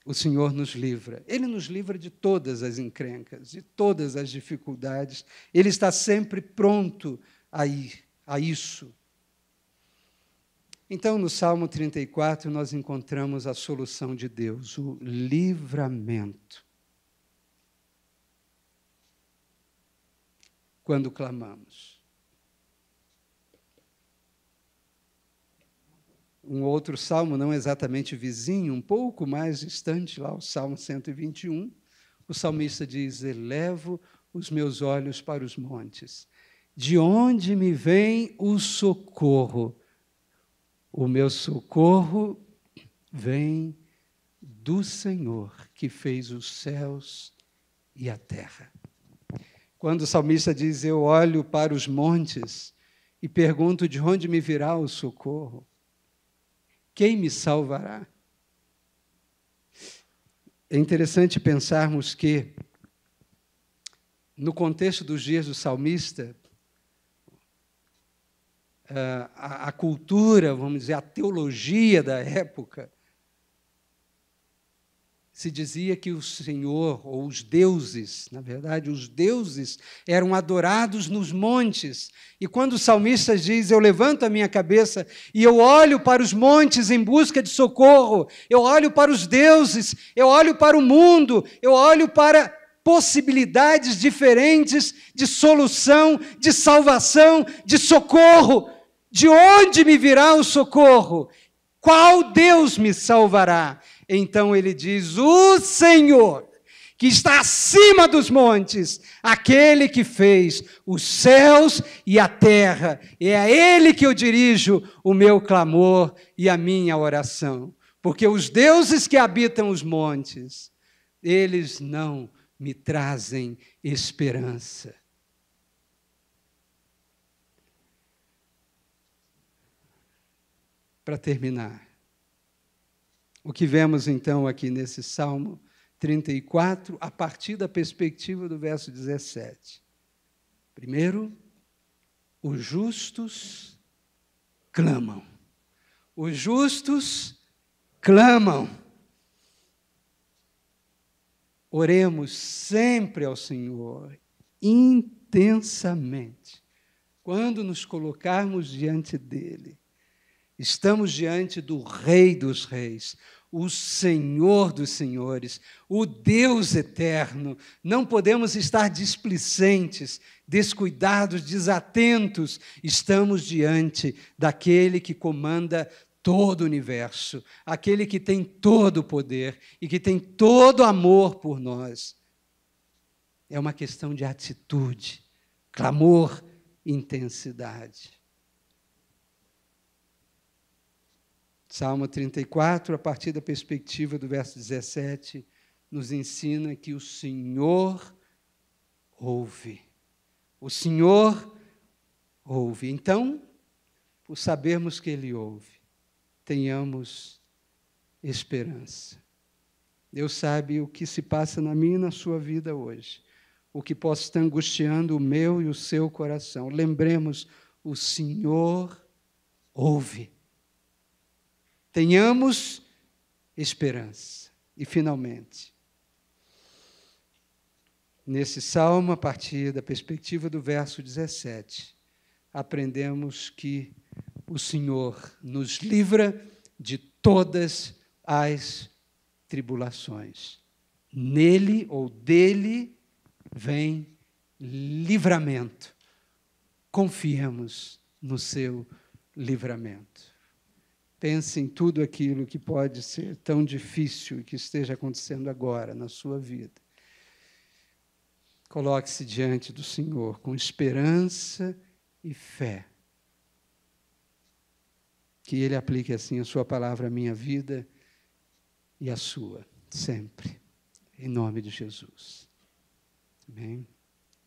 O Senhor nos livra. Ele nos livra de todas as encrencas, de todas as dificuldades. Ele está sempre pronto a isso. Então, no Salmo 34, nós encontramos a solução de Deus, o livramento. Quando clamamos. Um outro salmo, não exatamente vizinho, um pouco mais distante, lá o Salmo 121, o salmista diz: elevo os meus olhos para os montes. De onde me vem o socorro? O meu socorro vem do Senhor, que fez os céus e a terra. Quando o salmista diz: eu olho para os montes e pergunto de onde me virá o socorro, quem me salvará? É interessante pensarmos que, no contexto dos dias do salmista, a cultura, vamos dizer, a teologia da época, se dizia que o Senhor, ou os deuses, na verdade, os deuses eram adorados nos montes. E quando o salmista diz: eu levanto a minha cabeça e eu olho para os montes em busca de socorro, eu olho para os deuses, eu olho para o mundo, eu olho para possibilidades diferentes de solução, de salvação, de socorro. De onde me virá o socorro? Qual Deus me salvará? Então ele diz: o Senhor, que está acima dos montes, aquele que fez os céus e a terra, é a Ele que eu dirijo o meu clamor e a minha oração. Porque os deuses que habitam os montes, eles não me trazem esperança. Para terminar, o que vemos, então, aqui nesse Salmo 34, a partir da perspectiva do verso 17. Primeiro, os justos clamam. Os justos clamam. Oremos sempre ao Senhor, intensamente. Quando nos colocarmos diante dEle, estamos diante do Rei dos Reis, o Senhor dos Senhores, o Deus eterno. Não podemos estar displicentes, descuidados, desatentos. Estamos diante daquele que comanda todo o universo, aquele que tem todo o poder e que tem todo amor por nós. É uma questão de atitude, clamor, intensidade. Salmo 34, a partir da perspectiva do verso 17, nos ensina que o Senhor ouve. O Senhor ouve. Então, por sabermos que Ele ouve, tenhamos esperança. Deus sabe o que se passa na minha e na sua vida hoje, o que possa estar angustiando o meu e o seu coração. Lembremos, o Senhor ouve. Tenhamos esperança. E, finalmente, nesse salmo, a partir da perspectiva do verso 17, aprendemos que o Senhor nos livra de todas as tribulações. Nele ou dele vem livramento. Confiemos no seu livramento. Pense em tudo aquilo que pode ser tão difícil e que esteja acontecendo agora na sua vida. Coloque-se diante do Senhor com esperança e fé. que Ele aplique assim a sua palavra à minha vida e à sua, sempre. Em nome de Jesus. Amém?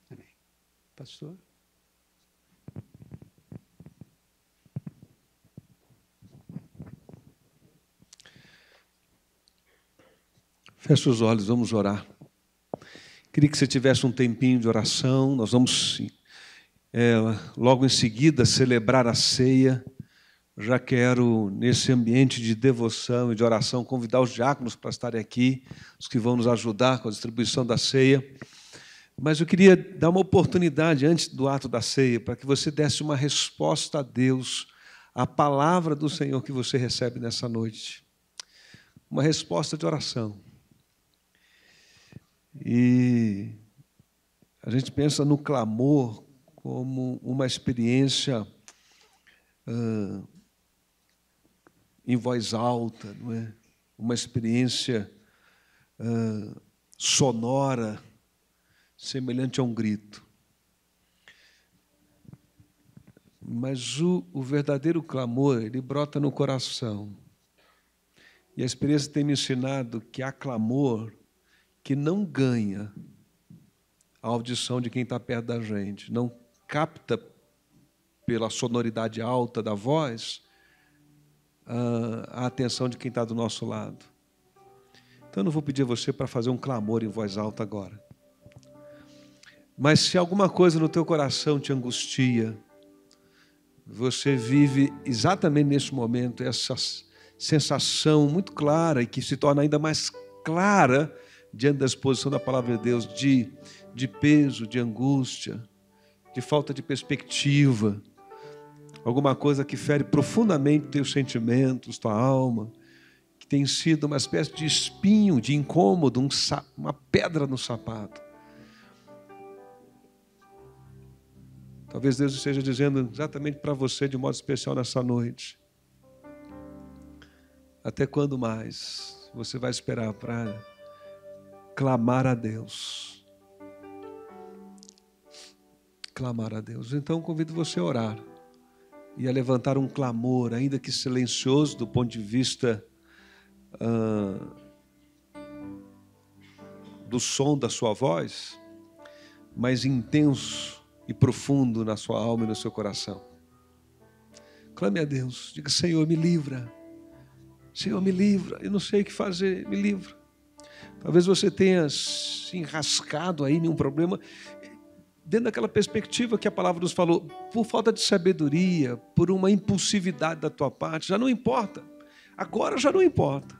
Amém. Pastor? Feche os olhos, vamos orar. Queria que você tivesse um tempinho de oração. Nós vamos, logo em seguida, celebrar a ceia. Já quero, nesse ambiente de devoção e de oração, convidar os diáconos para estarem aqui, os que vão nos ajudar com a distribuição da ceia. Mas eu queria dar uma oportunidade, antes do ato da ceia, para que você desse uma resposta a Deus, à palavra do Senhor que você recebe nessa noite. Uma resposta de oração. E a gente pensa no clamor como uma experiência em voz alta, não é? Uma experiência sonora, semelhante a um grito. Mas o verdadeiro clamor, ele brota no coração. E a experiência tem me ensinado que há clamor que não ganha a audição de quem está perto da gente, não capta pela sonoridade alta da voz a atenção de quem está do nosso lado. Então, eu não vou pedir a você para fazer um clamor em voz alta agora. Mas se alguma coisa no teu coração te angustia, você vive exatamente nesse momento essa sensação muito clara e que se torna ainda mais clara diante da exposição da palavra de Deus, de peso, de angústia, de falta de perspectiva, alguma coisa que fere profundamente teus sentimentos, tua alma, que tem sido uma espécie de espinho, de incômodo, uma pedra no sapato. Talvez Deus esteja dizendo exatamente para você de modo especial nessa noite. Até quando mais você vai esperar para clamar a Deus? Clamar a Deus. Então convido você a orar e a levantar um clamor, ainda que silencioso do ponto de vista do som da sua voz, mas intenso e profundo na sua alma e no seu coração. Clame a Deus, diga: Senhor, me livra. Senhor, me livra. Eu não sei o que fazer, me livra. Talvez você tenha se enrascado aí em um problema, dentro daquela perspectiva que a palavra nos falou, por falta de sabedoria, por uma impulsividade da tua parte. Já não importa. Agora já não importa.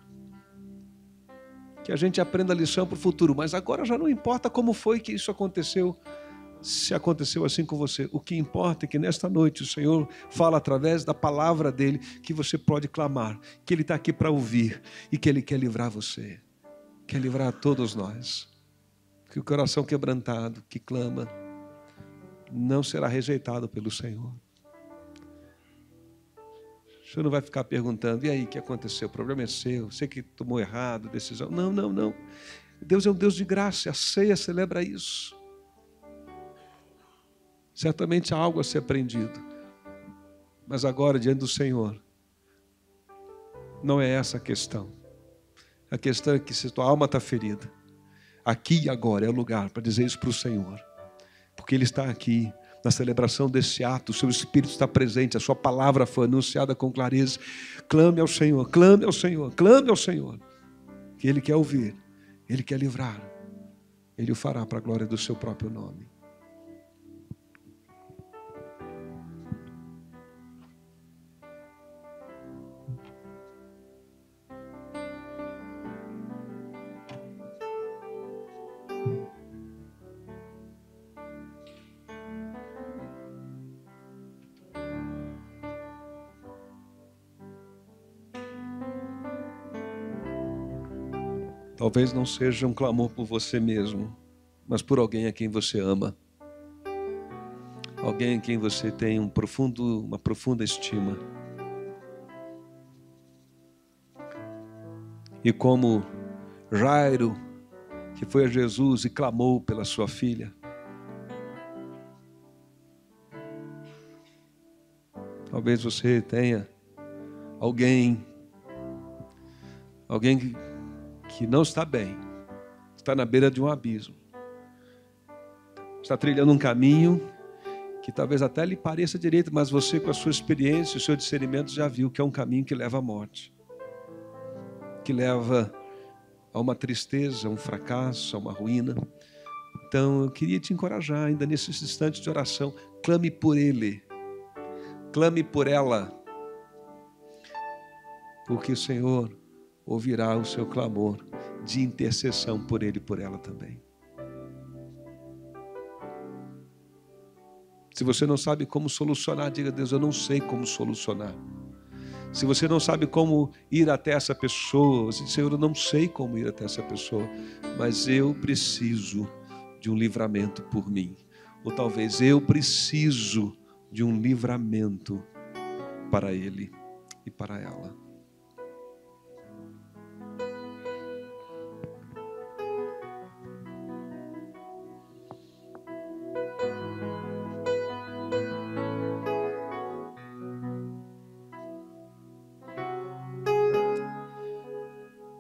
Que a gente aprenda a lição para o futuro, mas agora já não importa como foi que isso aconteceu, se aconteceu assim com você. O que importa é que nesta noite o Senhor fala através da palavra dEle que você pode clamar, que Ele está aqui para ouvir e que Ele quer livrar você, quer livrar a todos nós. Que o coração quebrantado, que clama, não será rejeitado pelo Senhor. O Senhor não vai ficar perguntando: e aí, o que aconteceu? O problema é seu, você que tomou errado, decisão. Não, não, não. Deus é um Deus de graça, a ceia celebra isso. Certamente há algo a ser aprendido. Mas agora, diante do Senhor, não é essa a questão. A questão é que se tua alma está ferida, aqui e agora é o lugar para dizer isso para o Senhor. Porque Ele está aqui, na celebração desse ato, o seu Espírito está presente, a sua palavra foi anunciada com clareza. Clame ao Senhor, clame ao Senhor, clame ao Senhor. Que Ele quer ouvir, Ele quer livrar. Ele o fará para a glória do seu próprio nome. Talvez não seja um clamor por você mesmo, mas por alguém a quem você ama. Alguém em quem você tem uma profunda estima. E como Jairo, que foi a Jesus e clamou pela sua filha. Talvez você tenha Alguém que não está bem, está na beira de um abismo, está trilhando um caminho que talvez até lhe pareça direito, mas você, com a sua experiência, o seu discernimento, já viu que é um caminho que leva à morte, que leva a uma tristeza, a um fracasso, a uma ruína. Então, eu queria te encorajar, ainda nesses instantes de oração, clame por ele, clame por ela, porque o Senhor ouvirá o seu clamor de intercessão por ele e por ela também. Se você não sabe como solucionar, diga a Deus, eu não sei como solucionar. Se você não sabe como ir até essa pessoa, Senhor, eu não sei como ir até essa pessoa, mas eu preciso de um livramento por mim. Ou talvez eu preciso de um livramento para ele e para ela.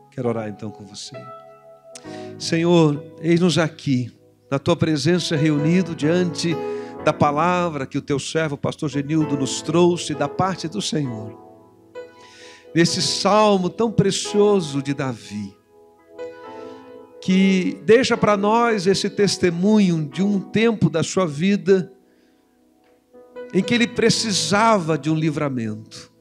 Quero orar então com você. Senhor, eis-nos aqui, na Tua presença reunido diante da palavra que o Teu servo, o pastor Genildo, nos trouxe da parte do Senhor. Nesse salmo tão precioso de Davi, que deixa para nós esse testemunho de um tempo da sua vida em que ele precisava de um livramento.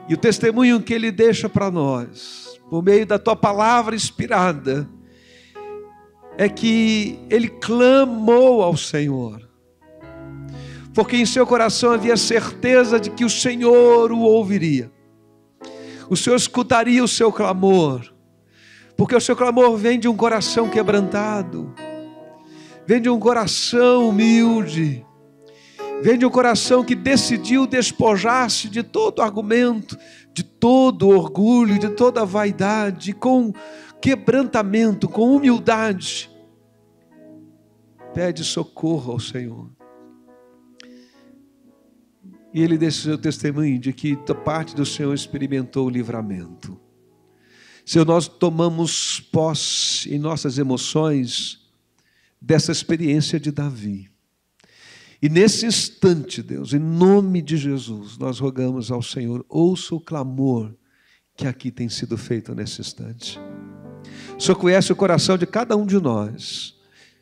E o testemunho que ele deixa para nós, por meio da Tua palavra inspirada, é que ele clamou ao Senhor, porque em seu coração havia certeza de que o Senhor o ouviria, o Senhor escutaria o seu clamor, porque o seu clamor vem de um coração quebrantado, vem de um coração humilde, vem de um coração que decidiu despojar-se de todo argumento, de todo orgulho, de toda vaidade, com quebrantamento, com humildade. Pede socorro ao Senhor. E ele deixa o seu testemunho de que da parte do Senhor experimentou o livramento. Senhor, nós tomamos posse em nossas emoções dessa experiência de Davi. E nesse instante, Deus, em nome de Jesus, nós rogamos ao Senhor, ouça o clamor que aqui tem sido feito nesse instante. O Senhor conhece o coração de cada um de nós.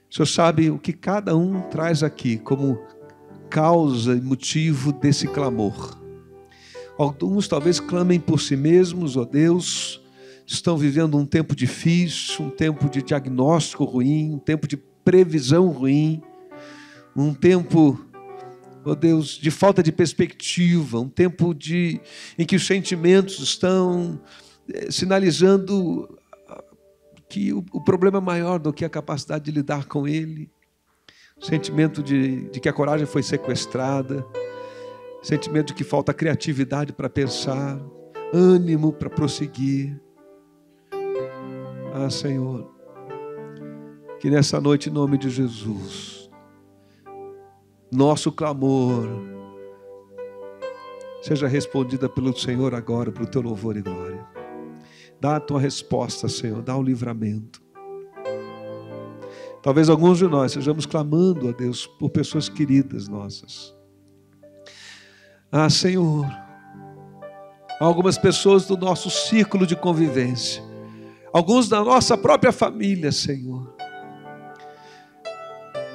O Senhor sabe o que cada um traz aqui como causa e motivo desse clamor. Alguns talvez clamem por si mesmos, ó Deus, estão vivendo um tempo difícil, um tempo de diagnóstico ruim, um tempo de previsão ruim, um tempo, ó Deus, de falta de perspectiva, um tempo em que os sentimentos estão sinalizando que o problema é maior do que a capacidade de lidar com ele. O sentimento de que a coragem foi sequestrada, sentimento de que falta criatividade para pensar, ânimo para prosseguir. Ah, Senhor, que nessa noite, em nome de Jesus, nosso clamor seja respondida pelo Senhor agora, para o Teu louvor e glória. Dá a Tua resposta, Senhor, dá o livramento. Talvez alguns de nós estejamos clamando a Deus por pessoas queridas nossas. Ah, Senhor, há algumas pessoas do nosso círculo de convivência, alguns da nossa própria família, Senhor,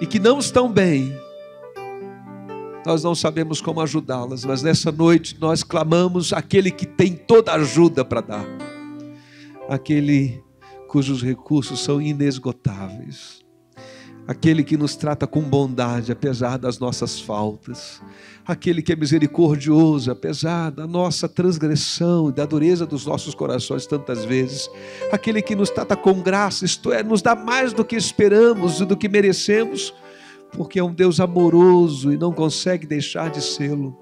e que não estão bem. Nós não sabemos como ajudá-las, mas nessa noite nós clamamos aquele que tem toda a ajuda para dar, aquele cujos recursos são inesgotáveis, aquele que nos trata com bondade apesar das nossas faltas, aquele que é misericordioso apesar da nossa transgressão e da dureza dos nossos corações tantas vezes, aquele que nos trata com graça, isto é, nos dá mais do que esperamos e do que merecemos, porque é um Deus amoroso e não consegue deixar de sê-lo.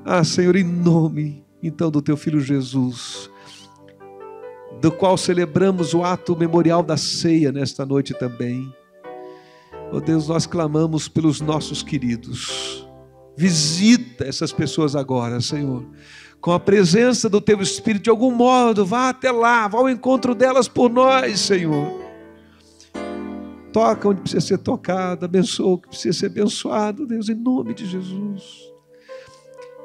Ah, Senhor, em nome então do Teu Filho Jesus, do qual celebramos o ato memorial da ceia nesta noite também. Oh Deus, nós clamamos pelos nossos queridos, Visita essas pessoas agora, Senhor. Com a presença do Teu Espírito, de algum modo, vá até lá, vá ao encontro delas por nós, Senhor. Toca onde precisa ser tocado, abençoa o que precisa ser abençoado, Deus, em nome de Jesus.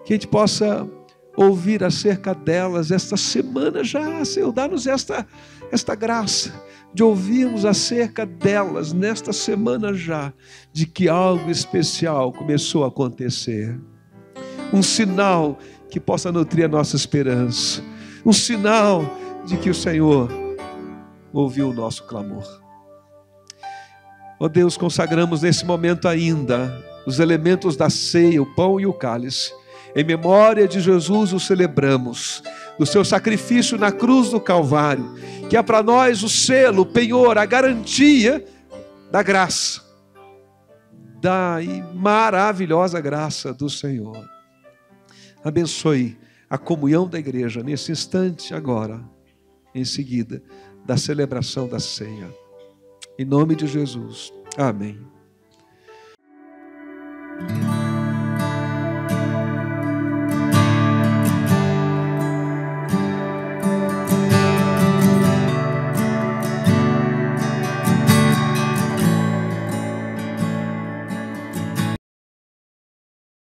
Que a gente possa ouvir acerca delas esta semana já, Senhor, dá-nos esta graça de ouvirmos acerca delas nesta semana já, de que algo especial começou a acontecer. Um sinal que possa nutrir a nossa esperança. Um sinal de que o Senhor ouviu o nosso clamor. Ó Deus, consagramos nesse momento ainda os elementos da ceia, o pão e o cálice. Em memória de Jesus o celebramos, do seu sacrifício na cruz do Calvário, que é para nós o selo, o penhor, a garantia da graça, da maravilhosa graça do Senhor. Abençoe a comunhão da igreja nesse instante agora, em seguida da celebração da ceia. Em nome de Jesus. Amém.